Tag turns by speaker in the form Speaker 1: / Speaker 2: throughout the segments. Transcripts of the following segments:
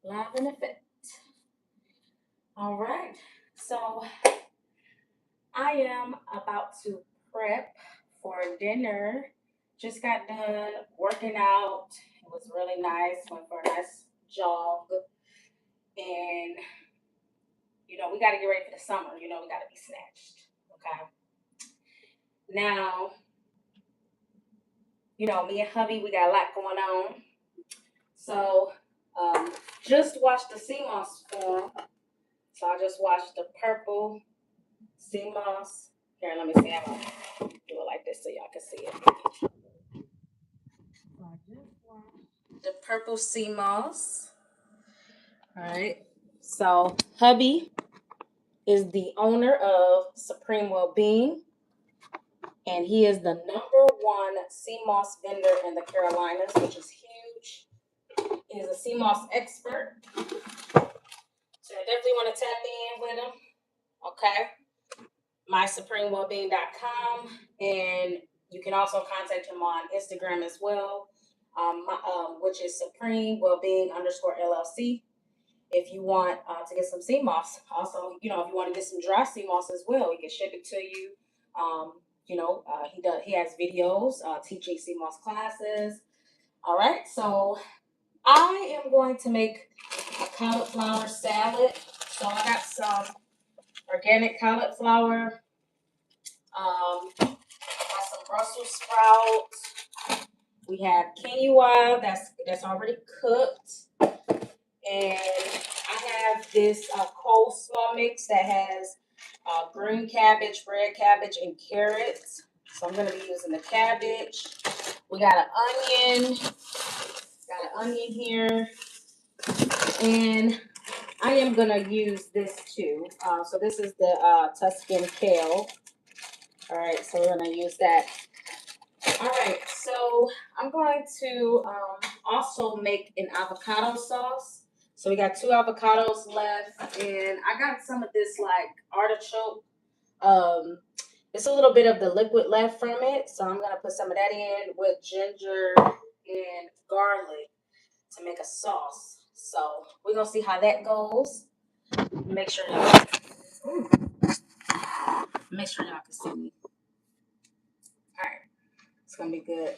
Speaker 1: Live in effect. All right. So I am about to prep for dinner. Just got done working out. It was really nice. Went for a nice jog. And, we got to get ready for the summer. We got to be snatched. Okay. Now, me and hubby, we got a lot going on. So, just watched the sea moss form. So I just watched the purple sea moss. Here, let me see. I'm going to do it like this so y'all can see it. So I just watched the purple sea moss. All right. So hubby is the owner of Supreme Wellbeing, and he is the #1 sea moss vendor in the Carolinas, which is huge. He is a sea moss expert. So I definitely want to tap in with him. Okay. MySupremeWellbeing.com, and you can also contact him on Instagram as well, which is Supreme Wellbeing _LLC. If you want to get some sea moss, also, if you want to get some dry sea moss as well, he can ship it to you. He has videos teaching sea moss classes. All right, so I am going to make a cauliflower salad. So I got some organic cauliflower. Got some Brussels sprouts. We have quinoa that's already cooked, and I have this coleslaw mix that has green cabbage, red cabbage, and carrots. So I'm gonna be using the cabbage. We got an onion. Got an onion here, and I am gonna use this too. So this is the Tuscan kale. All right, so we're gonna use that. All right, so I'm going to also make an avocado sauce. So we got 2 avocados left, and I got some of this like artichoke. It's a little bit of the liquid left from it, so I'm gonna put some of that in with ginger and garlic to make a sauce. So we're gonna see how that goes. Make sure y'all can see me. All right, it's gonna be good.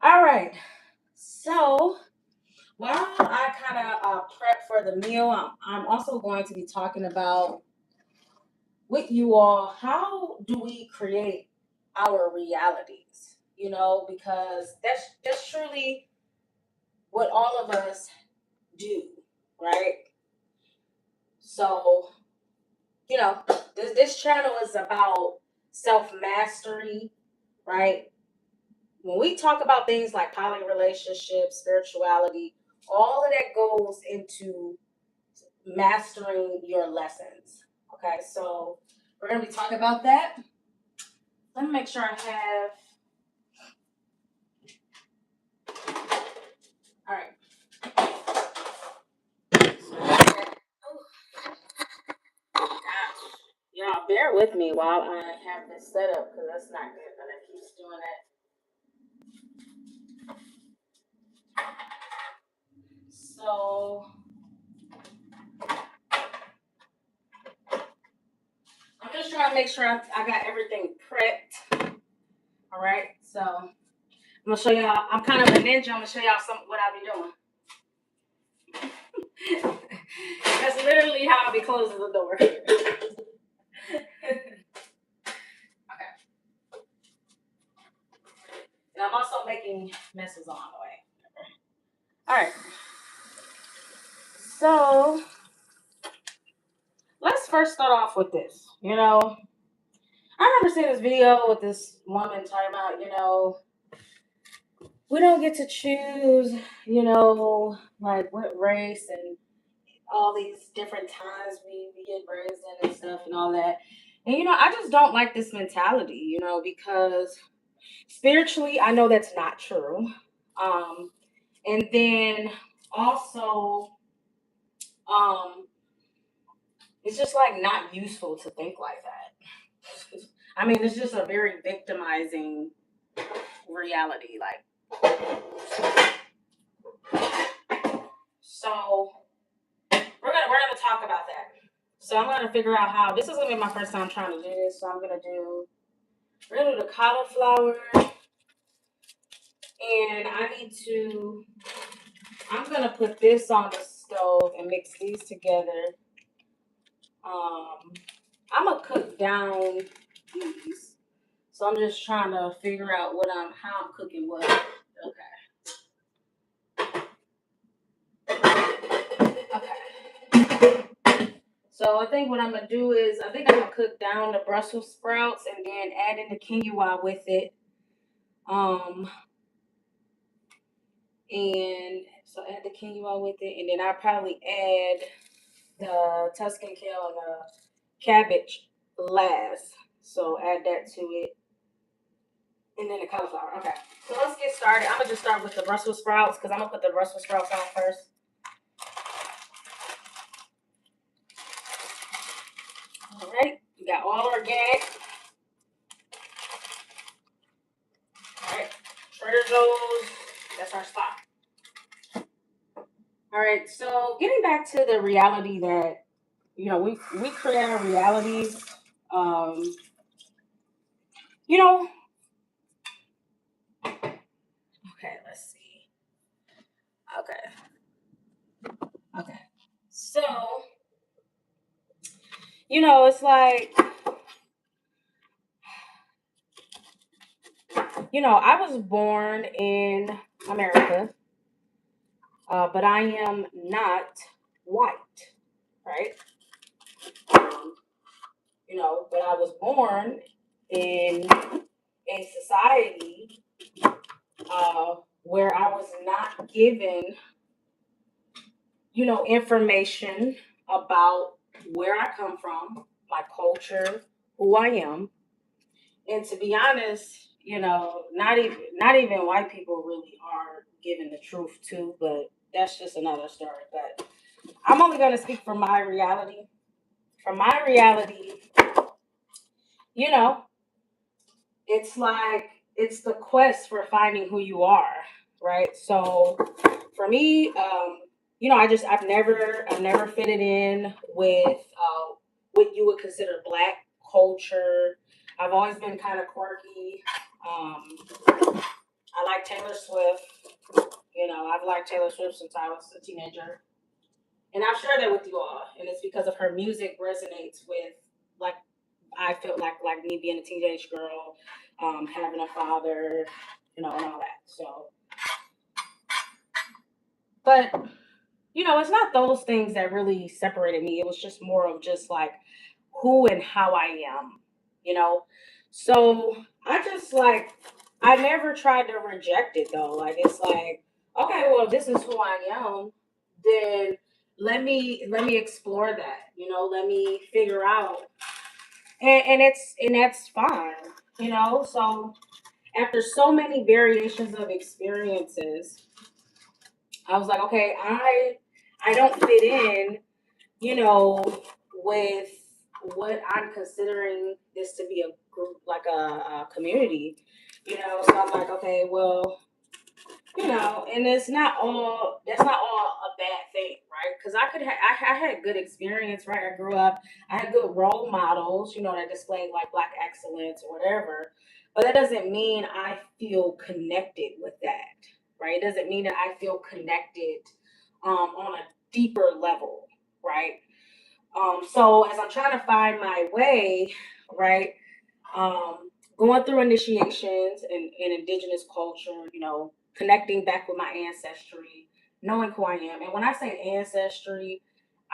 Speaker 1: All right, so while I kind of prep for the meal, I'm also going to be talking about with you all, how do we create our realities? Because that's truly what all of us do, right? So, this channel is about self-mastery, right? When we talk about things like poly relationships, spirituality, all of that goes into mastering your lessons. Okay, so we're going to be talking about that. Let me make sure I have. All right. Y'all bear with me while I have this set up, because that's not good that I keep doing that. So I'm just trying to make sure I got everything prepped. All right, so I'm gonna show y'all. I'm kind of a ninja. I'm gonna show y'all what I be doing. That's literally how I be closing the door. Okay. And I'm also making messes on the way. All right. So let's first start off with this. I remember seeing this video with this woman talking about, we don't get to choose, like what race and all these different times we get raised in and stuff and all that. And, I just don't like this mentality, because spiritually, I know that's not true. And then also, it's just like not useful to think like that. I mean, it's just a very victimizing reality. Like, so So I'm gonna figure out how. This is gonna be my first time trying to do this. So we're gonna do the cauliflower, and I'm gonna put this on the stove and mix these together. I'm gonna cook down these. So I'm just trying to figure out how I'm cooking what. Okay. So I think what I'm gonna do is I'm gonna cook down the Brussels sprouts and then add in the quinoa with it. And so add the quinoa with it, and then I'll probably add the Tuscan kale and the cabbage last. So add that to it. And then the cauliflower. Okay. So let's get started. I'm gonna just start with the Brussels sprouts because I'm gonna put the Brussels sprouts on first. Alright. We got all organic. Alright. Trader Joe's. That's our spot. Alright, so getting back to the reality that, we create our realities. Okay, let's see. Okay. So, it's like, I was born in America, but I am not white, right? But I was born in a society where I was not given, information about where I come from, my culture, who I am. And to be honest, not even white people really are given the truth too, but that's just another story. But I'm only going to speak from my reality. From my reality, it's like it's the quest for finding who you are, right? So for me, I've never fitted in with what you would consider Black culture. I've always been kind of quirky. I like Taylor Swift. I've liked Taylor Swift since I was a teenager. And I've shared that with you all. And it's because of her music resonates with, like, I felt like me being a teenage girl, having a father, and all that. So, but, it's not those things that really separated me. It was just more of just like who and how I am, So I never tried to reject it though. Like, it's like, okay, well, this is who I am. Then let me explore that. Let me figure out, and that's fine. So after so many variations of experiences, I was like, okay, I don't fit in, with what I'm considering this to be a group, like a community, So I'm like, okay, well, and that's not all a bad thing, right? Because I had good experience, right? I grew up, I had good role models, that displayed like Black excellence or whatever. But that doesn't mean I feel connected with that, right? It doesn't mean that I feel connected on a deeper level, right? So as I'm trying to find my way, right, going through initiations in indigenous culture, connecting back with my ancestry, knowing who I am. And when I say ancestry,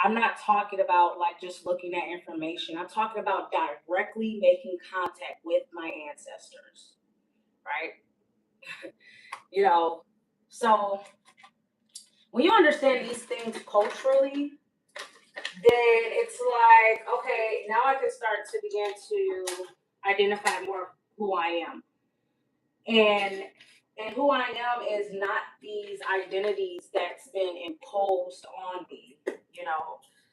Speaker 1: I'm not talking about like just looking at information. I'm talking about directly making contact with my ancestors, right? So when you understand these things culturally, then it's like, okay, now I can start to begin to identify more who I am. And who I am is not these identities that's been imposed on me,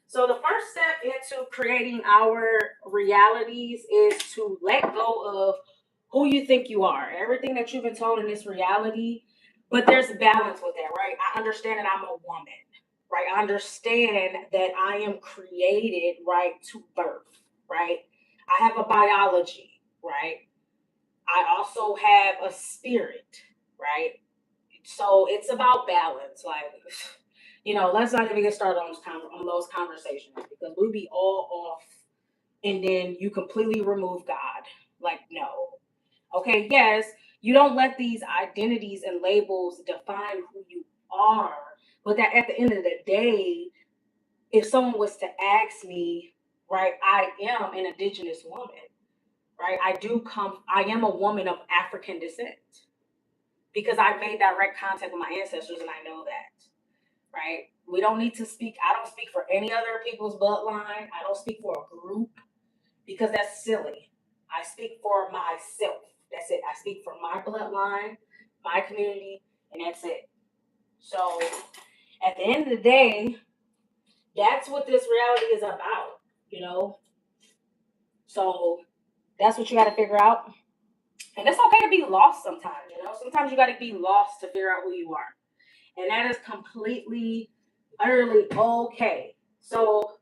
Speaker 1: So the first step into creating our realities is to let go of who you think you are, everything that you've been told in this reality. But there's a balance with that, right? I understand that I'm a woman, right? I understand that I am created, right, to birth, right? I have a biology, right? I also have a spirit, right? So it's about balance. Like, let's not even get started on those conversations because we be all off and then you completely remove God. Like, no. Okay, yes, you don't let these identities and labels define who you are. But that at the end of the day, if someone was to ask me, right, I am an indigenous woman, right? I am a woman of African descent because I made direct contact with my ancestors and I know that, right? We don't need to speak. I don't speak for any other people's bloodline. I don't speak for a group because that's silly. I speak for myself. That's it. I speak for my bloodline, my community, and that's it. So at the end of the day, that's what this reality is about, So that's what you got to figure out. And it's okay to be lost sometimes, Sometimes you got to be lost to figure out who you are. And that is completely, utterly okay. So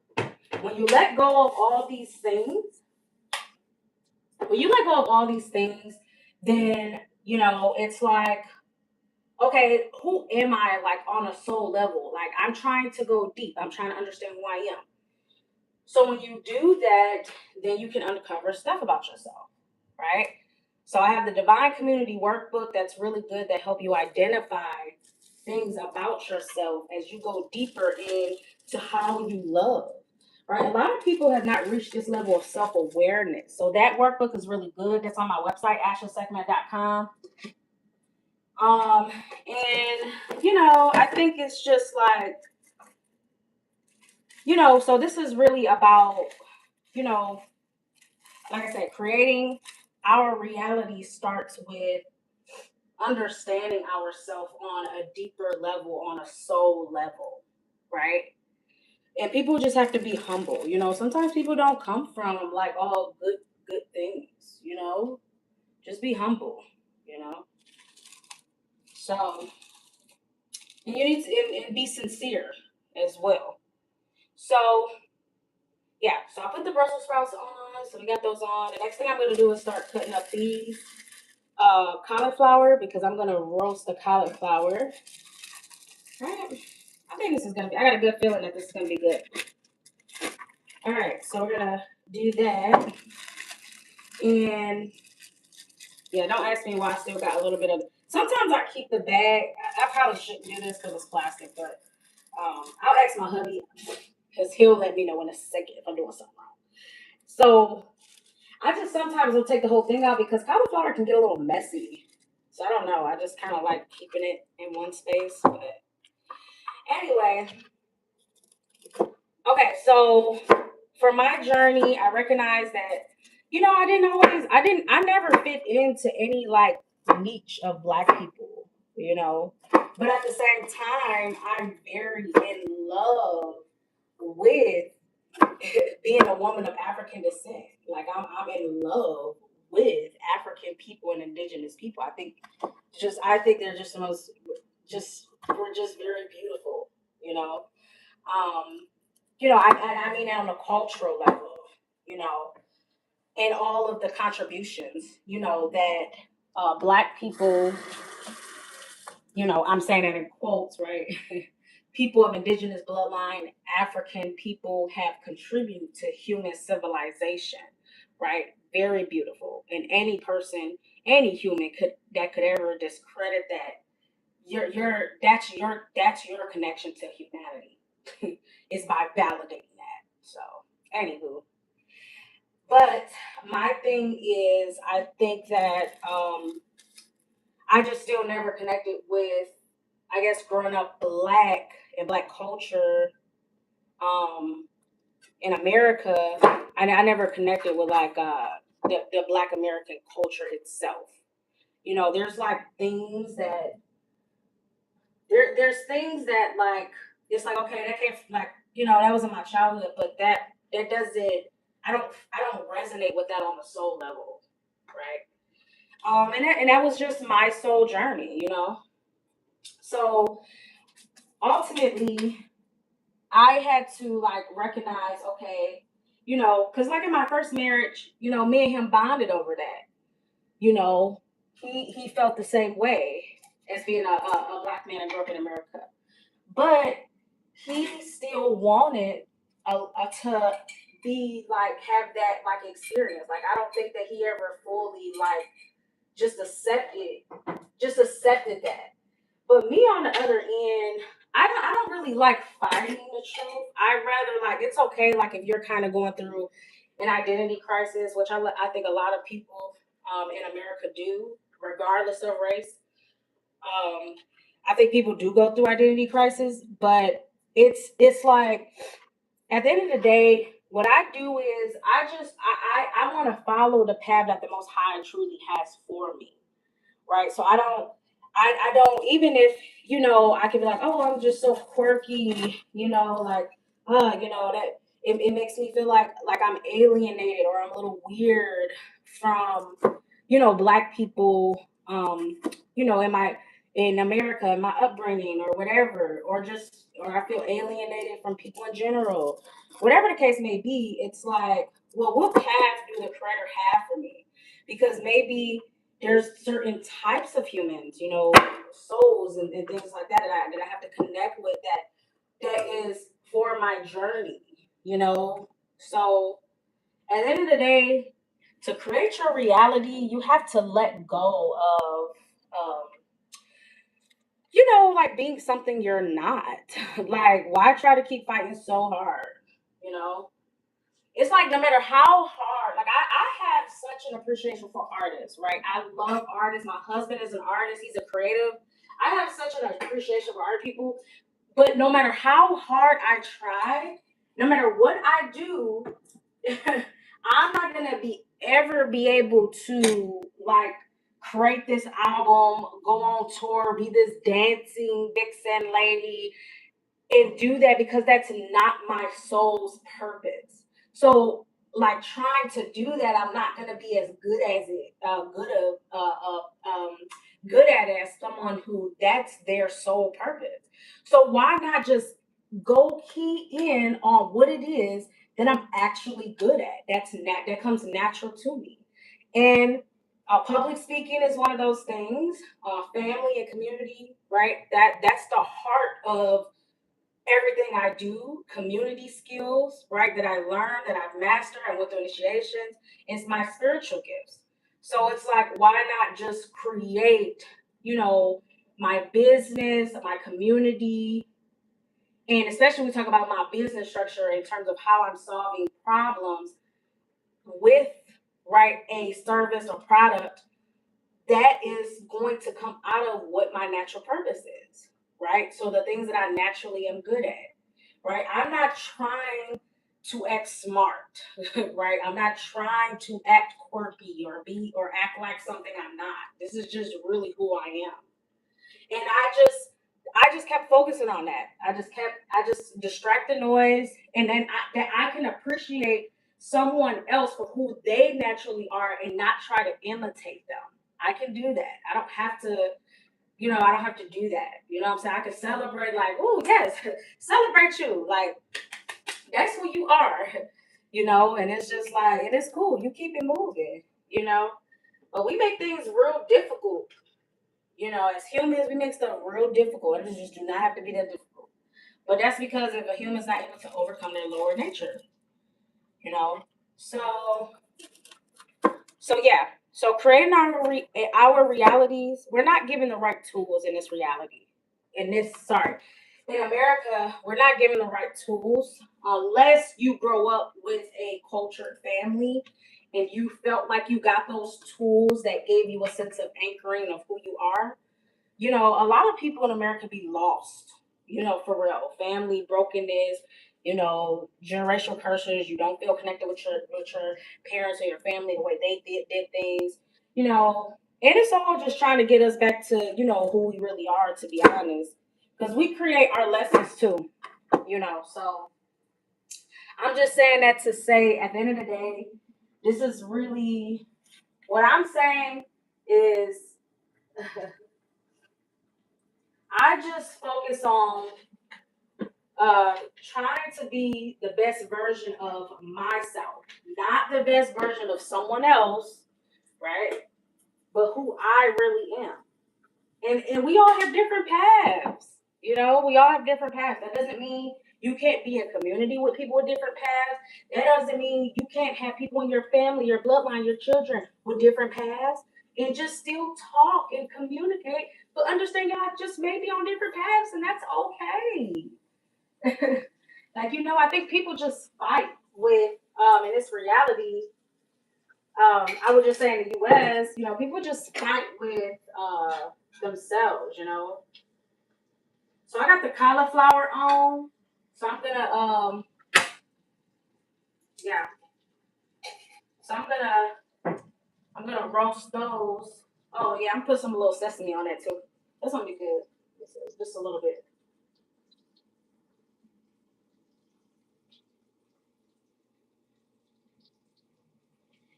Speaker 1: when you let go of all these things, then, it's like, okay, who am I, like, on a soul level? Like, I'm trying to go deep. I'm trying to understand who I am. So when you do that, then you can uncover stuff about yourself, right? So I have the Divine Community Workbook that's really good that help you identify things about yourself as you go deeper into how you love, right? A lot of people have not reached this level of self-awareness. So that workbook is really good. That's on my website, AshaSekhmet.com. I think it's just like, so this is really about, like I said, creating our reality starts with understanding ourselves on a deeper level, on a soul level, right? And people just have to be humble. Sometimes people don't come from like all good things, just be humble, So, and you need to and be sincere as well. So, yeah, so I put the Brussels sprouts on. So we got those on. The next thing I'm going to do is start cutting up these cauliflower because I'm going to roast the cauliflower. Right. I think this is going to be, I got a good feeling that this is going to be good. All right, so we're going to do that. And yeah, don't ask me why I still got a little bit of, sometimes I keep the bag. I probably shouldn't do this because it's plastic, but I'll ask my hubby because he'll let me know in a second if I'm doing something wrong. So I just sometimes will take the whole thing out because cauliflower can get a little messy. So I don't know. I just kind of like keeping it in one space. But anyway, okay. So for my journey, I recognize that, I never fit into any like niche of Black people, But at the same time, I'm very in love with being a woman of African descent. Like I'm in love with African people and indigenous people. I think they're just the most we're just very beautiful, I mean on a cultural level, and all of the contributions, that Black people, I'm saying that in quotes, right? People of indigenous bloodline, African people have contributed to human civilization, right? Very beautiful. And any person, any human could ever discredit that. That's your connection to humanity. Is by validating that. So, anywho. But my thing is, I think that I just still never connected with, I guess, growing up Black and Black culture in America. I never connected with like the Black American culture itself. There's like things that there's things that like it's like okay that can't like that was in my childhood, but that doesn't I don't resonate with that on the soul level, right? And that was just my soul journey, So ultimately, I had to like recognize, okay, because like in my first marriage, me and him bonded over that. He felt the same way as being a black man and grew up in America, but he still wanted to be like have that like experience. Like I don't think that he ever fully like just accepted that. But me on the other end, I don't really like fighting the truth. I rather like it's okay like if you're kind of going through an identity crisis, which I think a lot of people in America do, regardless of race. I think people do go through identity crisis, but it's like at the end of the day, what I do is I want to follow the path that the Most High truly has for me, right? So I don't even if I can be like, oh, I'm just so quirky, like that it makes me feel like I'm alienated or I'm a little weird from black people, in America, in my upbringing or whatever, or I feel alienated from people in general, whatever the case may be. It's like, well, what path do the Creator have for me? Because maybe there's certain types of humans, souls and things like that I have to connect with that is for my journey, So at the end of the day, to create your reality, you have to let go of like being something you're not. Like, why try to keep fighting so hard? You know? It's like no matter how hard, like I have such an appreciation for artists, right? I love artists. My husband is an artist, he's a creative. I have such an appreciation for art people. But no matter how hard I try, no matter what I do, I'm not gonna be able to like create this album, go on tour, be this dancing vixen lady, and do that because that's not my soul's purpose. So, like trying to do that, I'm not gonna be as good as it, good at it as someone who that's their sole purpose. So why not just go key in on what it is that I'm actually good at? That comes natural to me, and public speaking is one of those things. Family and community, right? That's the heart of everything I do, community skills, right, that I learned, that I've mastered, I went through initiations, it's my spiritual gifts. So it's like, why not just create, my business, my community, and especially we talk about my business structure in terms of how I'm solving problems with, right, a service or product that is going to come out of what my natural purpose is, right? So the things that I naturally am good at, right? I'm not trying to act smart, right? I'm not trying to act quirky or act like something I'm not. This is just really who I am. And I just kept focusing on that. I just distract the noise, and then that I can appreciate someone else for who they naturally are and not try to imitate them. I can do that. I don't have to do that. You know what I'm saying? I can celebrate like, oh yes, celebrate you. Like that's who you are. And it's just like, and it's cool. You keep it moving. But we make things real difficult. As humans, we make stuff real difficult. It just do not have to be that difficult. But that's because if a human's not able to overcome their lower nature, you know. So yeah. So creating our realities, we're not given the right tools in this reality. In America, we're not given the right tools unless you grow up with a cultured family and you felt like you got those tools that gave you a sense of anchoring of who you are. A lot of people in America be lost, for real. Family brokenness, generational curses. You don't feel connected with your parents or your family the way they did things, And it's all just trying to get us back to, who we really are, to be honest. Because we create our lessons too, So I'm just saying that to say at the end of the day, this is really what I'm saying is I just focus on trying to be the best version of myself, not the best version of someone else, right? But who I really am. And we all have different paths. We all have different paths. That doesn't mean you can't be in community with people with different paths. That doesn't mean you can't have people in your family, your bloodline, your children with different paths and just still talk and communicate, but understand y'all just may be on different paths and that's okay. I think people just fight with, in this reality, I would just say in the US, people just fight with themselves, So I got the cauliflower on. So I'm gonna yeah. So I'm gonna roast those. Oh yeah, I'm gonna put some little sesame on that too. That's gonna be good. Just a little bit.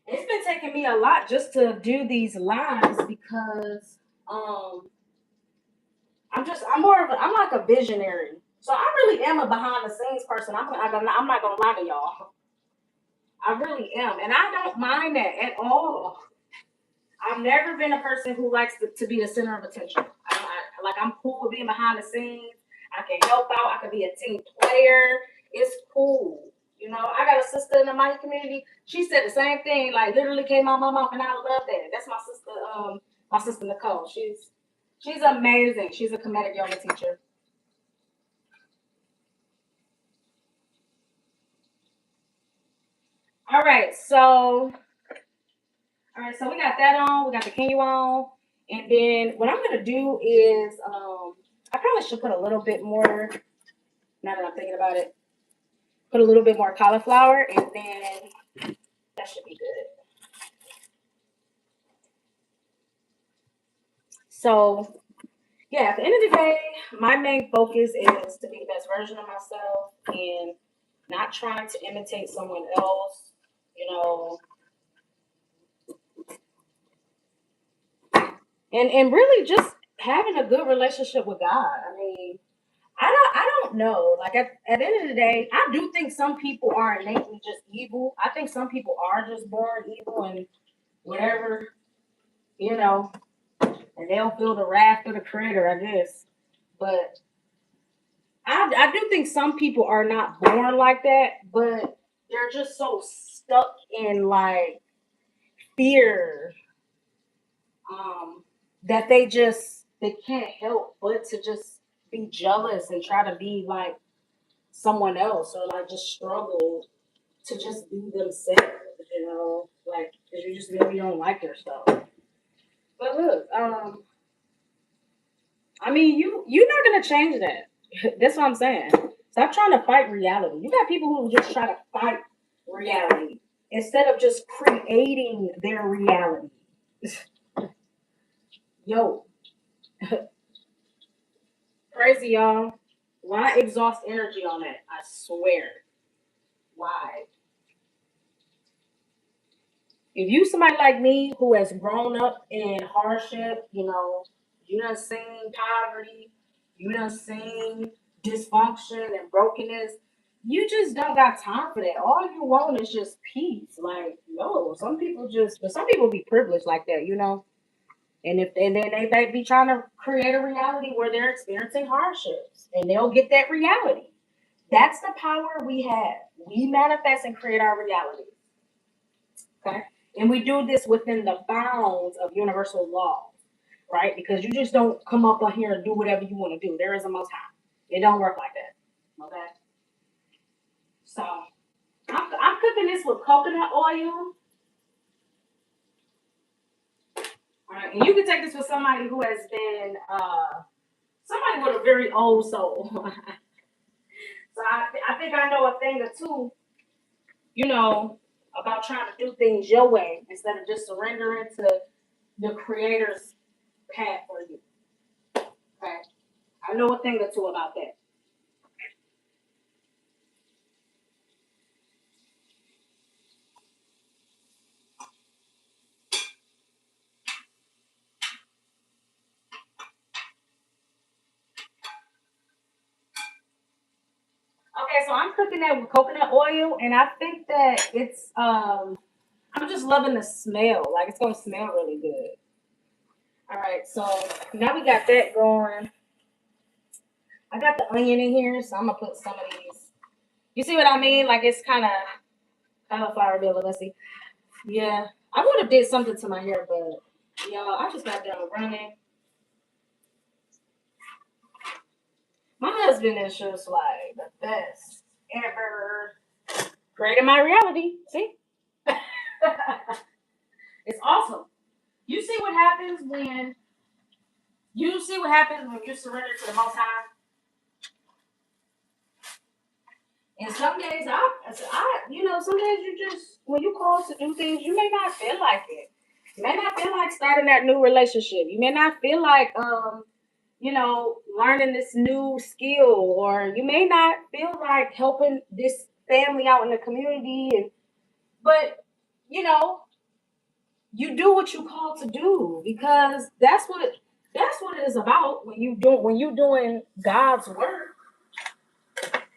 Speaker 1: It's been taking me a lot just to do these lives because I'm like a visionary. So I really am a behind the scenes person. I'm not gonna lie to y'all. I really am, and I don't mind that at all. I've never been a person who likes to be the center of attention. I'm cool with being behind the scenes. I can help out. I can be a team player. It's cool. I got a sister in the Maji community. She said the same thing. Like literally came out my mouth, and I love that. That's my sister. My sister Nicole. She's amazing. She's a comedic yoga teacher. All right, so we got that on. We got the canu on, and then what I'm gonna do is I probably should put a little bit more. Now that I'm thinking about it, put a little bit more cauliflower, and then that should be good. So yeah, at the end of the day, my main focus is to be the best version of myself and not trying to imitate someone else. You know, and really just having a good relationship with God. I mean, I don't know. Like at the end of the day, I do think some people are innately just evil. I think some people are just born evil and whatever, you know, and they'll feel the wrath of the creator, I guess. But I do think some people are not born like that, but they're just so stuck in like fear, um, that they can't help but to just be jealous and try to be like someone else or like just struggle to just be themselves, like because you just maybe don't like yourself. But look, I mean, you're not gonna change that. That's what I'm saying. Stop trying to fight reality. You got people who just try to fight reality instead of just creating their reality. Yo, crazy y'all. Why exhaust energy on that? I swear. Why? If you somebody like me who has grown up in hardship, you done seen poverty, you done seen dysfunction and brokenness, you just don't got time for that. All you want is just peace. Like, no, but some people be privileged like that. And then they might be trying to create a reality where they're experiencing hardships and they'll get that reality. That's the power we have. We manifest and create our reality. Okay. And we do this within the bounds of universal laws, right? Because you just don't come up on here and do whatever you want to do. There is a most high. It don't work like that. Okay. So I'm cooking this with coconut oil. All right. And you can take this with somebody who has been somebody with a very old soul. So I think I know a thing or two, about trying to do things your way instead of just surrendering to the creator's path for you. Okay. I know a thing or two about that. Okay, so I'm cooking that with coconut oil, and I think that it's I'm just loving the smell. Like it's gonna smell really good. All right, so now we got that going. I got the onion in here, so I'm gonna put some of these. You see what I mean? Like it's kind of cauliflower be a little messy. Yeah, I would have did something to my hair, but y'all, I just got done running. My husband is just like the best ever. Creating my reality. See, it's awesome. You see what happens when you surrender to the Most High. And some days, some days you just, when you call to do things, you may not feel like it. You may not feel like starting that new relationship. You may not feel like, learning this new skill, or you may not feel like helping this family out in the community. But, you know, you do what you call to do, because that's what it is about when you're doing God's work.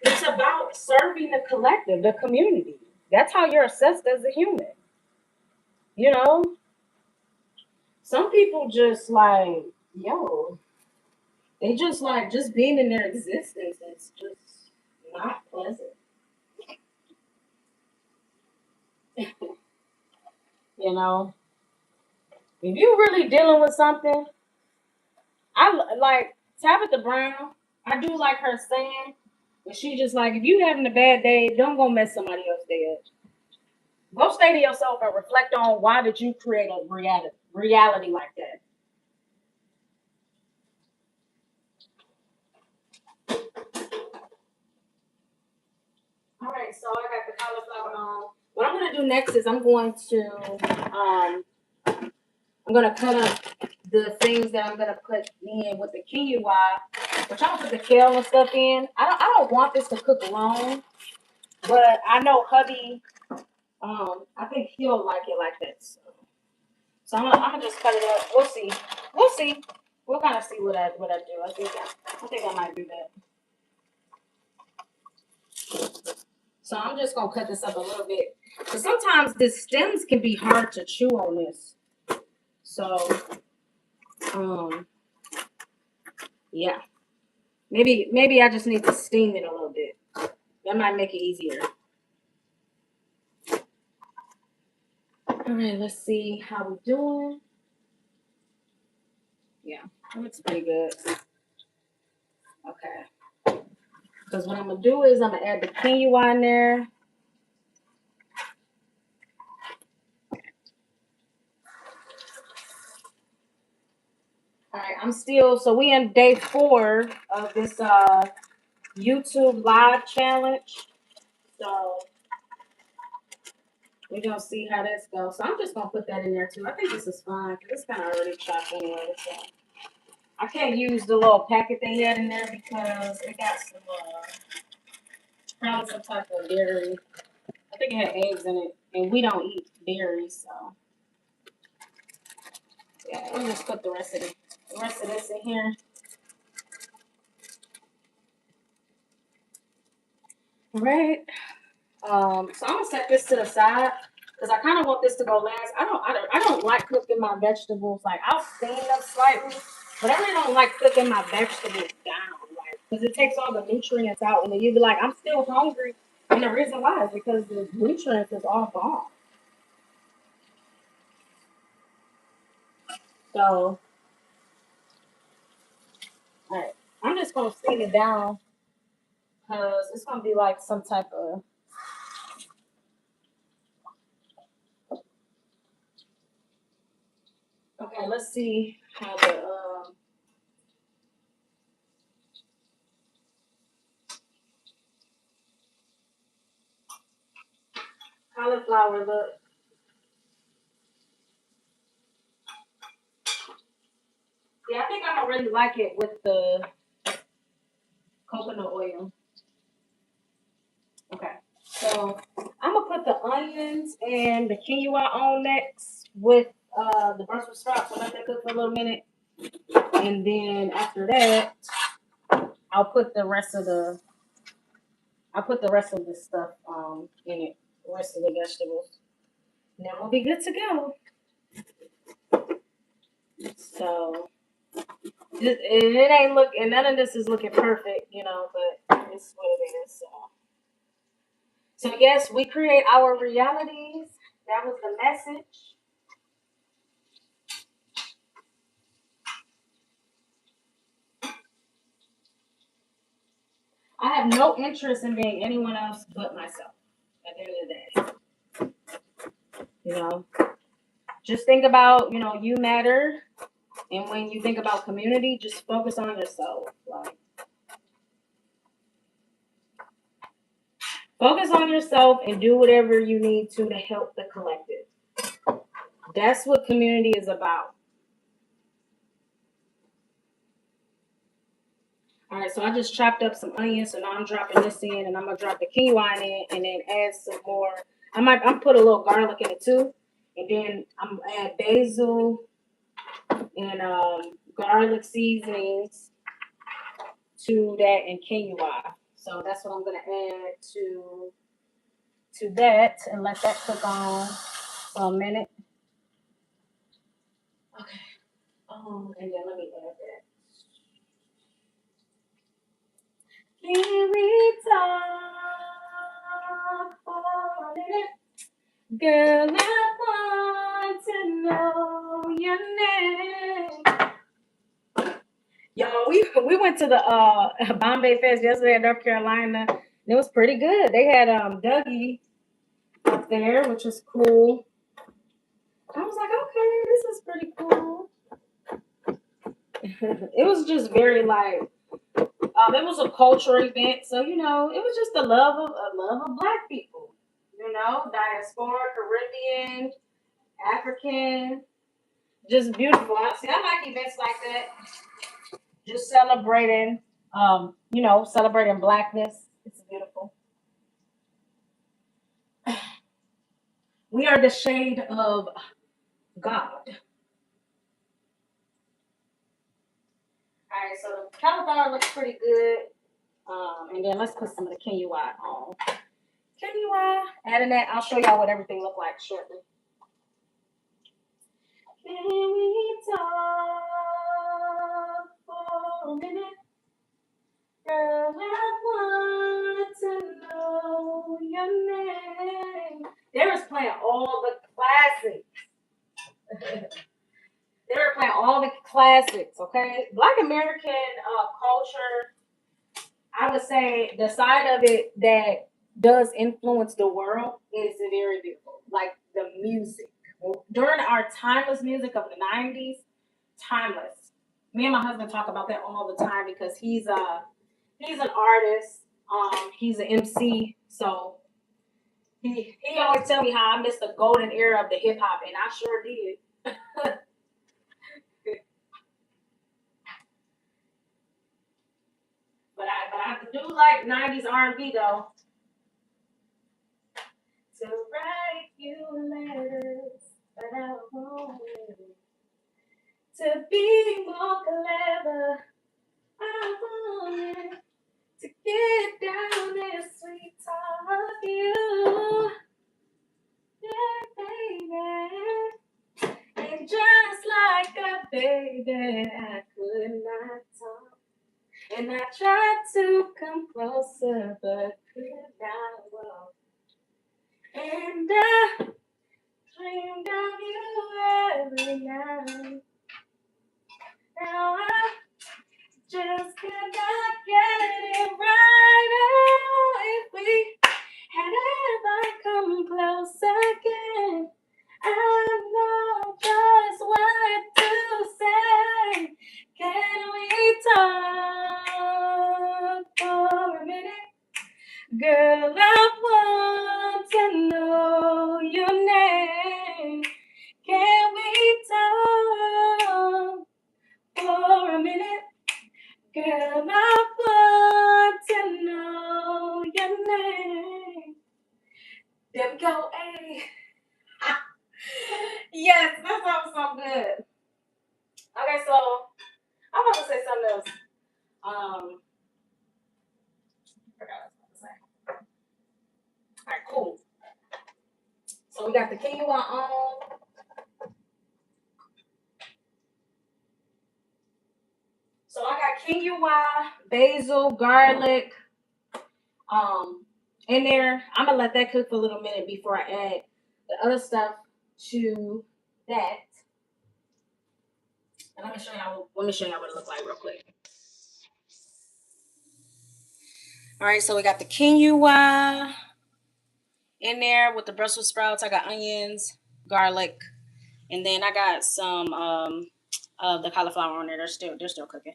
Speaker 1: It's about serving the collective, the community. That's how you're assessed as a human. You know, some people just like, they just like just being in their existence. It's just not pleasant. You know, if you're really dealing with something, like Tabitha Brown. I do like her saying, but she just like, if you having a bad day, don't go mess somebody else's day up. Go stay to yourself and reflect on why did you create a reality like that. All right, so I got the cauliflower on. What I'm gonna do next is I'm gonna cut up the things that I'm gonna put in with the kiwi, which I'm gonna put the kale and stuff in. I don't want this to cook long, but I know hubby. I think he'll like it like that. So I'm gonna just cut it up. We'll see. We'll see. We'll kind of see what I do. I think I might do that. So I'm just gonna cut this up a little bit. Because sometimes the stems can be hard to chew on this. So yeah. Maybe I just need to steam it a little bit. That might make it easier. All right, let's see how we're doing. Yeah, that looks pretty good. Okay. Because what I'm gonna do is I'm gonna add the quinoa in there. All right, so we in day 4 of this YouTube live challenge. So we're gonna see how this goes. So I'm just gonna put that in there too. I think this is fine because it's kind of already chopped anyway. So I can't use the little packet they had in there because it got some probably some type of dairy. I think it had eggs in it, and we don't eat dairy, so yeah. Let me just put the rest of this in here. All right. So I'm gonna set this to the side because I kind of want this to go last. I don't like cooking my vegetables. Like I'll steam them slightly, but I really don't like cooking my vegetables down, like because it takes all the nutrients out, and then you be like, I'm still hungry, and the reason why is because the nutrients is all gone. So, all right, I'm just gonna steam it down because it's gonna be like some type of. Okay, let's see how the cauliflower look. Yeah, I think I don't really like it with the coconut oil. Okay, so I'm gonna put the onions and the quinoa on next with the Brussels sprouts. So let that cook for a little minute, and then after that, I'll put the rest of the I put the rest of the stuff in it, the rest of the vegetables. And then we'll be good to go. So it ain't look, and none of this is looking perfect, you know, but it's what it is. So yes, we create our realities. That was the message. I have no interest in being anyone else but myself at the end of the day. You know, just think about, you know, you matter. And when you think about community, just focus on yourself. Like, focus on yourself and do whatever you need to help the collective. That's what community is about. All right, so I just chopped up some onions, so now I'm dropping this in, and I'm gonna drop the quinoa in, and then add some more. I'm put a little garlic in it too, and then I'm gonna add basil and garlic seasonings to that and quinoa. So that's what I'm gonna add to that, and let that cook on for a minute. Okay. And then let me add that. Can we talk for a minute? Girl, I want to know your name. Y'all, we went to the Bombay Fest yesterday in North Carolina. It was pretty good. They had Dougie up there, which was cool. I was like, okay, this is pretty cool. It was just very like it was a cultural event, so you know, it was just a love of Black people. You know, diaspora, Caribbean, African, just beautiful. I like events like that. Just celebrating, you know, celebrating Blackness. It's beautiful. We are the shade of God. All right, so the cauliflower looks pretty good. And then let's put some of the quinoa on. Quinoa, adding that. I'll show y'all what everything look like shortly. Can we talk for a minute? Girl, I want to know your name. They was playing all the classics. They were playing all the classics, okay? Black American culture, I would say the side of it that does influence the world is very beautiful. Like the music. During our timeless music of the 90s, timeless. Me and my husband talk about that all the time because he's an artist. He's an MC. So he always tell me how I missed the golden era of the hip hop, and I sure did. But I do like 90s R&B though. To write you letters, but I won't. To be more clever, I wanted to get down and sweet talk you, yeah, baby. And just like a baby, I could not talk. And I tried to come closer, but could not walk. And I dreamed of you every night. Now I just could not get it right. Oh, if we had ever come close again, I know just what to say. Can we talk for a minute? Girl, I want to know your name. Can we talk for a minute? Girl, I want to know your name. There we go, hey. Yes, that sounds so good. Okay, so I'm about to say something else. I forgot what I was about to say. we got the quinoa on. So I got quinoa, basil, garlic, in there. I'm gonna let that cook for a little minute before I add the other stuff to that. And let me show y'all what it looks like real quick. All right, so we got the quinoa in there with the Brussels sprouts. I got onions, garlic, and then I got some of the cauliflower on there. They're still cooking.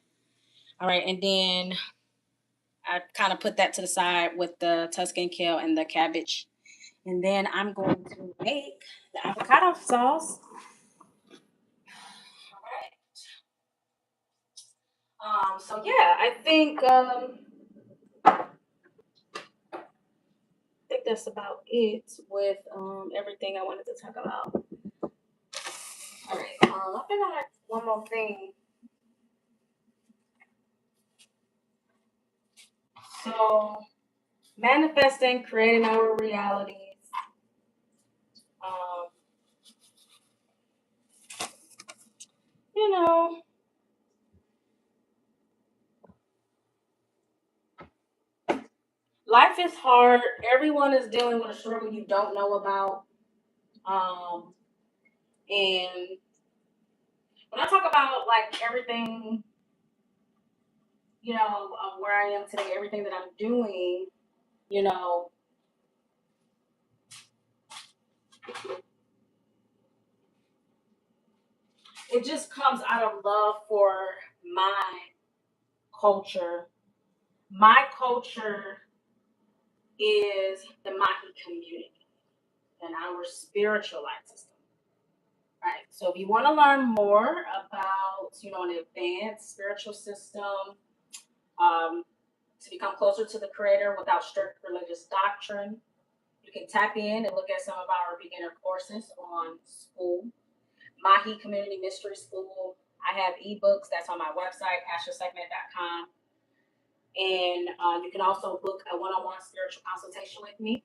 Speaker 1: All right, and then I kind of put that to the side with the Tuscan kale and the cabbage. And then I'm going to make the avocado sauce. All right. So yeah, I think that's about it with everything I wanted to talk about. All right. I think I have one more thing. So manifesting, creating our realities. You know, life is hard. Everyone is dealing with a struggle you don't know about. And when I talk about like everything, you know, where I am today, everything that I'm doing, you know, it just comes out of love for my culture. My culture is the Maji community and our spiritual life system. Right. So if you want to learn more about, you know, an advanced spiritual system, to become closer to the Creator without strict religious doctrine, you can tap in and look at some of our beginner courses on School, Maji Community Mystery School. I have ebooks that's on my website, AshaSekhmet.com. And you can also book a one-on-one spiritual consultation with me.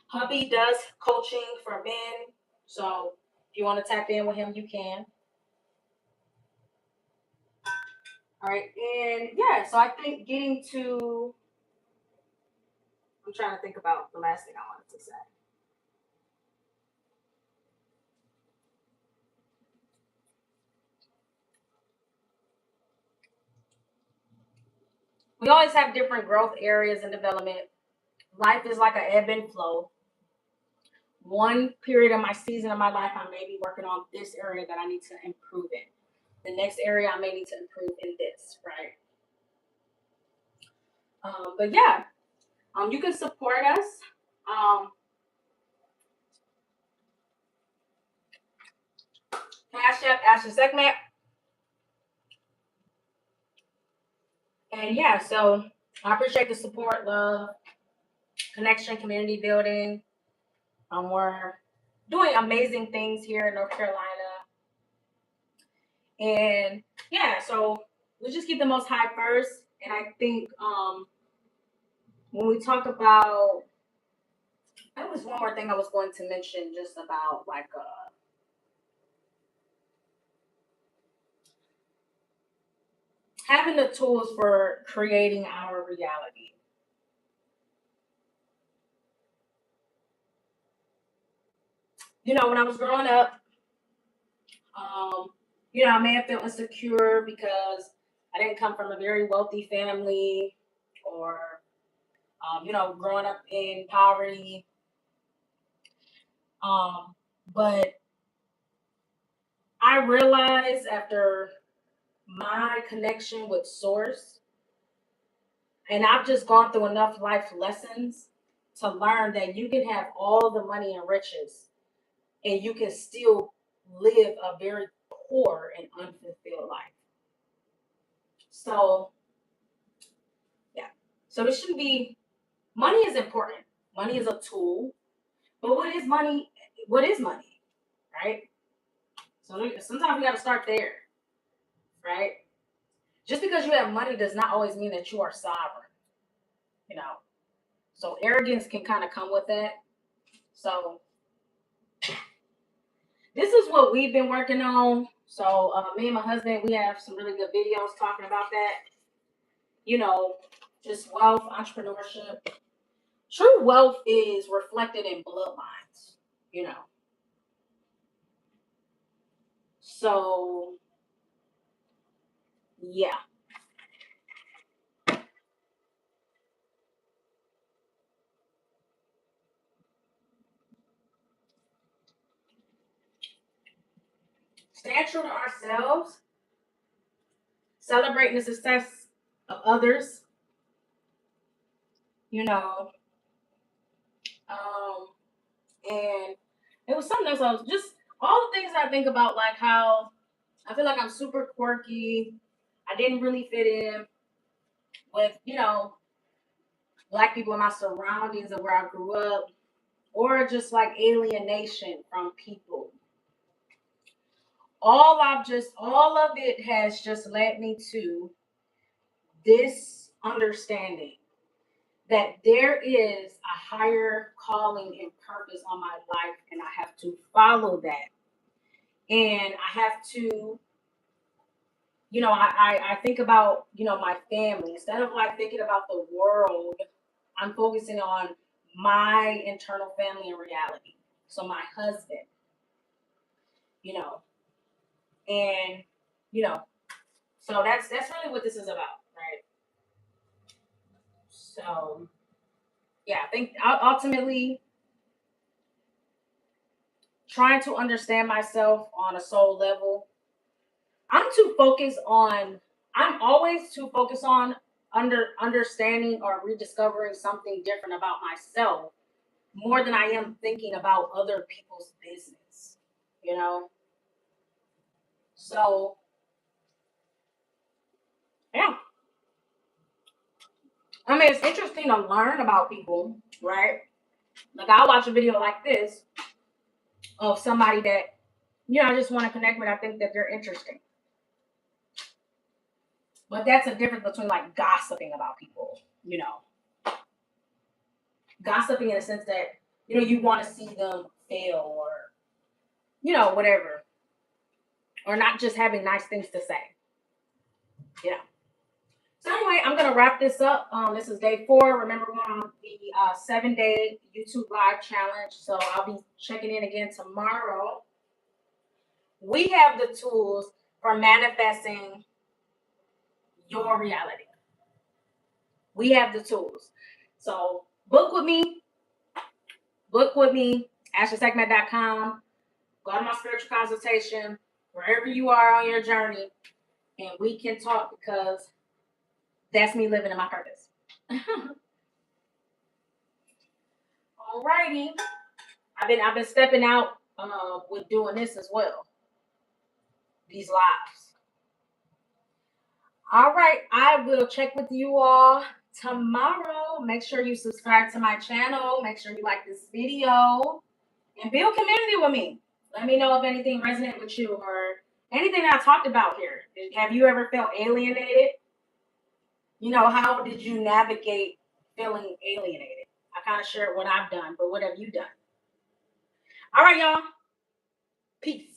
Speaker 1: Hubby does coaching for men. So if you want to tap in with him, you can. All right. And yeah, so I think I'm trying to think about the last thing I wanted to say. We always have different growth areas and development. Life is like an ebb and flow. One period of my season of my life, I may be working on this area that I need to improve in. The next area, I may need to improve in this, right? But yeah, you can support us. Cashapp, AshaSekhmet. And yeah, so I appreciate the support, love, connection, community building. We're doing amazing things here in North Carolina. And yeah, so we just keep the Most High first. And I think when we talk about, there was one more thing I was going to mention just about like having the tools for creating our reality. You know, when I was growing up, you know, I may have felt insecure because I didn't come from a very wealthy family or, you know, growing up in poverty. But I realized after my connection with Source, and I've just gone through enough life lessons to learn that you can have all the money and riches and you can still live a very poor and unfulfilled life. So, yeah. So it shouldn't be, money is important. Money is a tool. But what is money? What is money? Right? So sometimes we got to start there. Right? Just because you have money does not always mean that you are sovereign. You know? So arrogance can kind of come with that. So this is what we've been working on. So me and my husband, we have some really good videos talking about that. You know, just wealth, entrepreneurship. True wealth is reflected in bloodlines, you know. So, yeah. Stand true to ourselves, celebrating the success of others, you know. And it was something else. I was just all the things I think about, like how I feel like I'm super quirky. I didn't really fit in with, you know, black people in my surroundings of where I grew up, or just like alienation from people. All of it has just led me to this understanding that there is a higher calling and purpose on my life, and I have to follow that. And I have to, you know, I think about, you know, my family. Instead of like thinking about the world, I'm focusing on my internal family and reality. So my husband, you know, and you know, so that's really what this is about, right? So yeah, I think ultimately trying to understand myself on a soul level. I'm too focused on. I'm always too focused on understanding or rediscovering something different about myself more than I am thinking about other people's business. You know. So yeah, I mean it's interesting to learn about people, right? Like I'll watch a video like this of somebody that you know I just want to connect with. I think that they're interesting. But that's a difference between like gossiping about people, you know. Gossiping in the sense that, you know, you want to see them fail or, you know, whatever. Or not just having nice things to say. Yeah. So anyway, I'm gonna wrap this up. This is day 4. Remember, we're on the 7-day YouTube live challenge. So I'll be checking in again tomorrow. We have the tools for manifesting your reality. We have the tools. So book with me, AshaSekhmet.com. Go to my spiritual consultation, wherever you are on your journey, and we can talk because that's me living in my purpose. Alrighty. I've been stepping out with doing this as well. These lives. All right, I will check with you all tomorrow. Make sure you subscribe to my channel. Make sure you like this video and build community with me. Let me know if anything resonated with you or anything I talked about here. Have you ever felt alienated? You know, how did you navigate feeling alienated? I kind of shared what I've done, but what have you done? All right, y'all. Peace.